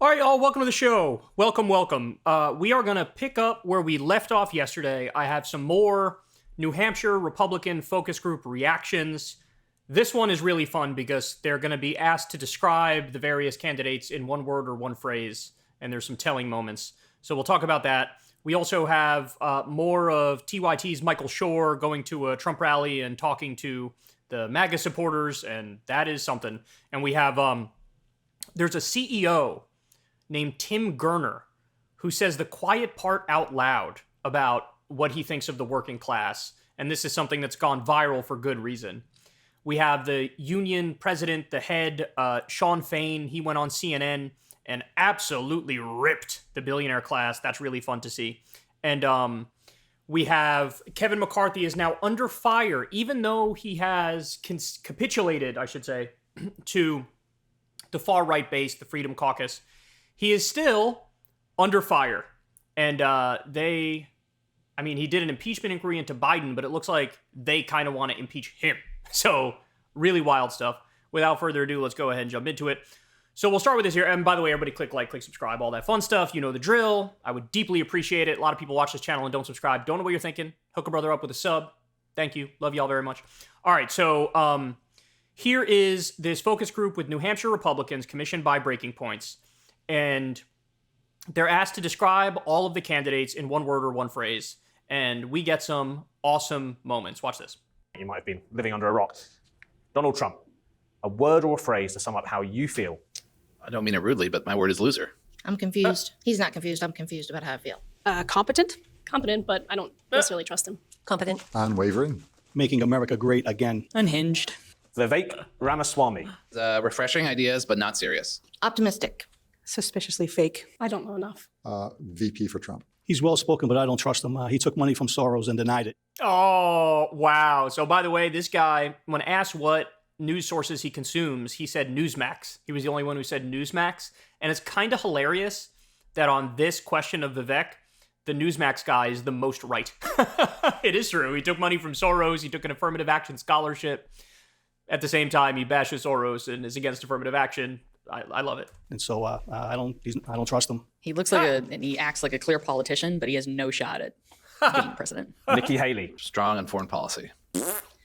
All right, y'all, welcome to the show. Welcome. We are going to pick up where we left off yesterday. I have some more New Hampshire Republican focus group reactions. This one is really fun because they're going to be asked to describe the various candidates in one word or one phrase, and there's some telling moments. So we'll talk about that. We also have more of TYT's Michael Shore going to a Trump rally and talking to the MAGA supporters, and that is something. And we have, there's a CEO named Tim Gurner who says the quiet part out loud about what he thinks of the working class. And this is something that's gone viral for good reason. We have the union president, the head, Sean Fain. He went on CNN and absolutely ripped the billionaire class. That's really fun to see. And we have Kevin McCarthy is now under fire, even though he has capitulated, I should say, to the far-right base, the Freedom Caucus. He is still under fire. And he did an impeachment inquiry into Biden, but it looks like they kind of want to impeach him. So really wild stuff. Without further ado, let's go ahead and jump into it. So we'll start with this here. And by the way, everybody click like, click subscribe, all that fun stuff. You know the drill. I would deeply appreciate it. A lot of people watch this channel and don't subscribe. Don't know what you're thinking. Hook a brother up with a sub. Thank you. Love y'all very much. All right, so here is this focus group with New Hampshire Republicans commissioned by Breaking Points. And they're asked to describe all of the candidates in one word or one phrase. And we get some awesome moments. Watch this. You might have been living under a rock. Donald Trump, a word or a phrase to sum up how you feel. I don't mean it rudely, but my word is loser. I'm confused. He's not confused. I'm confused about how I feel. Competent? Competent, but I don't necessarily trust him. Competent. Unwavering. Making America great again. Unhinged. Vivek Ramaswamy. Refreshing ideas, but not serious. Optimistic. Suspiciously fake. I don't know enough. VP for Trump. He's well-spoken, but I don't trust him. He took money from Soros and denied it. Oh, wow. So by the way, this guy, when asked what news sources he consumes, he said Newsmax. He was the only one who said Newsmax. And it's kind of hilarious that on this question of Vivek, the Newsmax guy is the most right. It is true. He took money from Soros. He took an affirmative action scholarship. At the same time, he bashes Soros and is against affirmative action. I love it. And so I don't trust him. He looks like and he acts like a clear politician, but he has no shot at being president. Nikki Haley. Strong on foreign policy.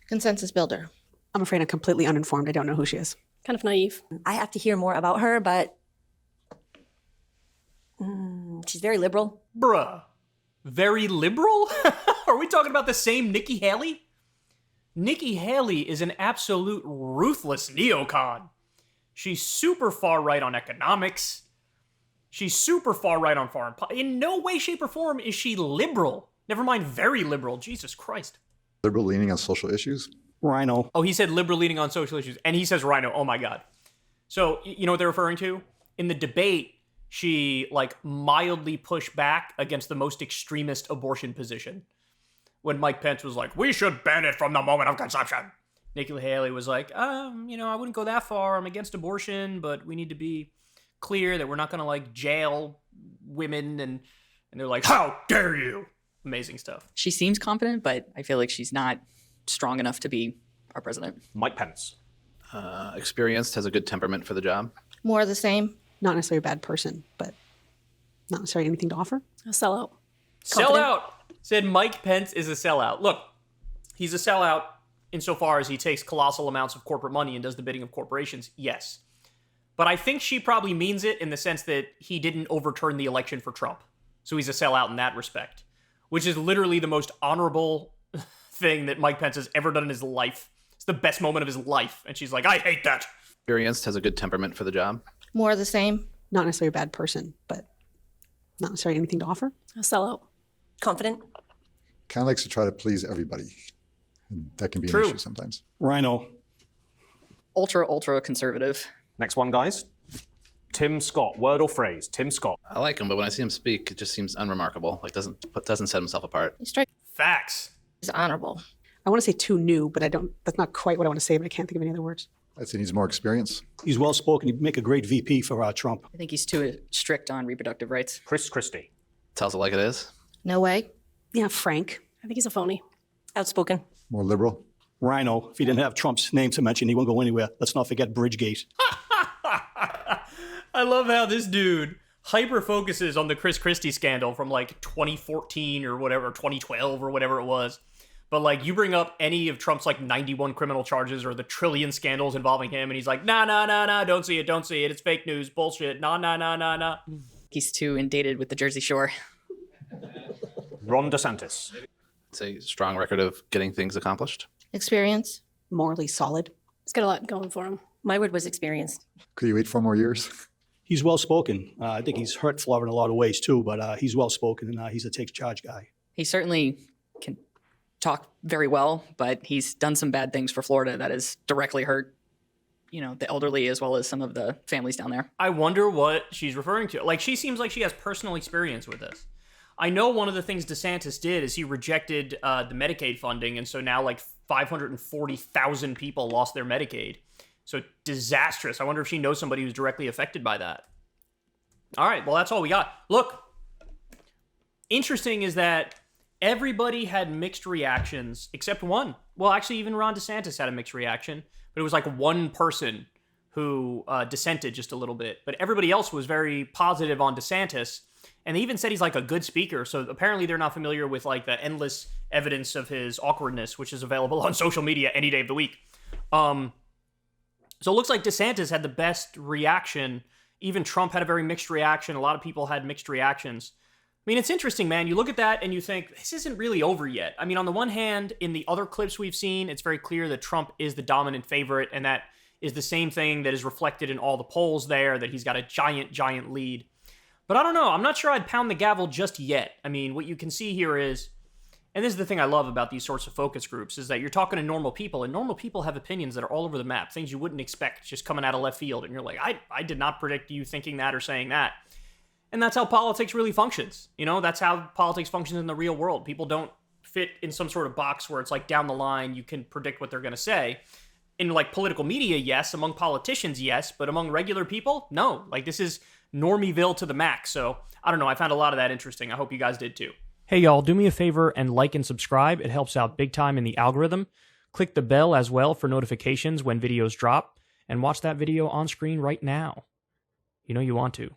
Consensus builder. I'm afraid I'm completely uninformed. I don't know who she is. Kind of naive. I have to hear more about her, but she's very liberal. Bruh. Very liberal? Are we talking about the same Nikki Haley? Nikki Haley is an absolute ruthless neocon. She's super far right on economics. She's super far right on foreign policy. In no way, shape, or form is she liberal. Never mind very liberal. Jesus Christ. Liberal leaning on social issues. Rhino. Oh, he said liberal leaning on social issues. And he says rhino. Oh, my God. So, you know what they're referring to? In the debate, she, mildly pushed back against the most extremist abortion position. When Mike Pence was like, we should ban it from the moment of conception. Nikki Haley was like, I wouldn't go that far. I'm against abortion, but we need to be clear that we're not going to, jail women. And they're like, how dare you? Amazing stuff. She seems confident, but I feel like she's not strong enough to be our president. Mike Pence. Experienced, has a good temperament for the job. More of the same. Not necessarily a bad person, but not necessarily anything to offer. A sellout. Sellout! Said Mike Pence is a sellout. Look, he's a sellout insofar as he takes colossal amounts of corporate money and does the bidding of corporations, yes. But I think she probably means it in the sense that he didn't overturn the election for Trump. So he's a sellout in that respect, which is literally the most honorable thing that Mike Pence has ever done in his life. It's the best moment of his life. And she's like, I hate that. Experienced, has a good temperament for the job. More of the same. Not necessarily a bad person, but not necessarily anything to offer. A sellout. Confident. Kind of likes to try to please everybody. And that can be an issue sometimes. Rhino. Ultra conservative. Next one, guys. Tim Scott. Word or phrase. Tim Scott. I like him, but when I see him speak, it just seems unremarkable. Doesn't set himself apart. He strikes Facts. as honorable. I want to say too new, but that's not quite what I want to say, but I can't think of any other words. I'd say he needs more experience. He's well-spoken. He'd make a great VP for Trump. I think he's too strict on reproductive rights. Chris Christie. Tells it like it is. No way. Yeah, frank. I think he's a phony. Outspoken. More liberal. Rhino. If he didn't have Trump's name to mention, he won't go anywhere. Let's not forget Bridgegate. I love how this dude hyper focuses on the Chris Christie scandal from like 2014 or whatever, 2012 or whatever it was. But like you bring up any of Trump's like 91 criminal charges or the trillion scandals involving him, and he's like, nah, don't see it, it's fake news, bullshit, nah. He's too inundated with the Jersey Shore. Ron DeSantis. It's a strong record of getting things accomplished. Experience. Morally solid. He's got a lot going for him. My word was experienced. Could he wait 4 more years? He's well-spoken. I think he's hurt Florida in a lot of ways, too, but he's well-spoken, and he's a takes-charge guy. He certainly can talk very well, but he's done some bad things for Florida that has directly hurt, the elderly as well as some of the families down there. I wonder what she's referring to. Like, she seems like she has personal experience with this. I know one of the things DeSantis did is he rejected the Medicaid funding, and so now like 540,000 people lost their Medicaid. So disastrous. I wonder if she knows somebody who's directly affected by that. All right, well, that's all we got. Look, interesting is that everybody had mixed reactions except one. Well, actually, even Ron DeSantis had a mixed reaction, but it was like one person who dissented just a little bit. But everybody else was very positive on DeSantis, and they even said he's like a good speaker. So apparently they're not familiar with like the endless evidence of his awkwardness, which is available on social media any day of the week. So it looks like DeSantis had the best reaction. Even Trump had a very mixed reaction. A lot of people had mixed reactions. I mean, it's interesting, man. You look at that and you think, this isn't really over yet. I mean, on the one hand, in the other clips we've seen, it's very clear that Trump is the dominant favorite, and that is the same thing that is reflected in all the polls there, that he's got a giant lead. But I don't know. I'm not sure I'd pound the gavel just yet. I mean, what you can see here is, and this is the thing I love about these sorts of focus groups, is that you're talking to normal people, and normal people have opinions that are all over the map, things you wouldn't expect just coming out of left field. And you're like, I did not predict you thinking that or saying that. And that's how politics really functions. That's how politics functions in the real world. People don't fit in some sort of box where it's like down the line, you can predict what they're going to say. In like political media, yes. Among politicians, yes. But among regular people, no. Like this is Normieville to the max. So I don't know. I found a lot of that interesting. I hope you guys did too. Hey y'all, do me a favor and like and subscribe. It helps out big time in the algorithm. Click the bell as well for notifications when videos drop, and watch that video on screen right now. You know you want to.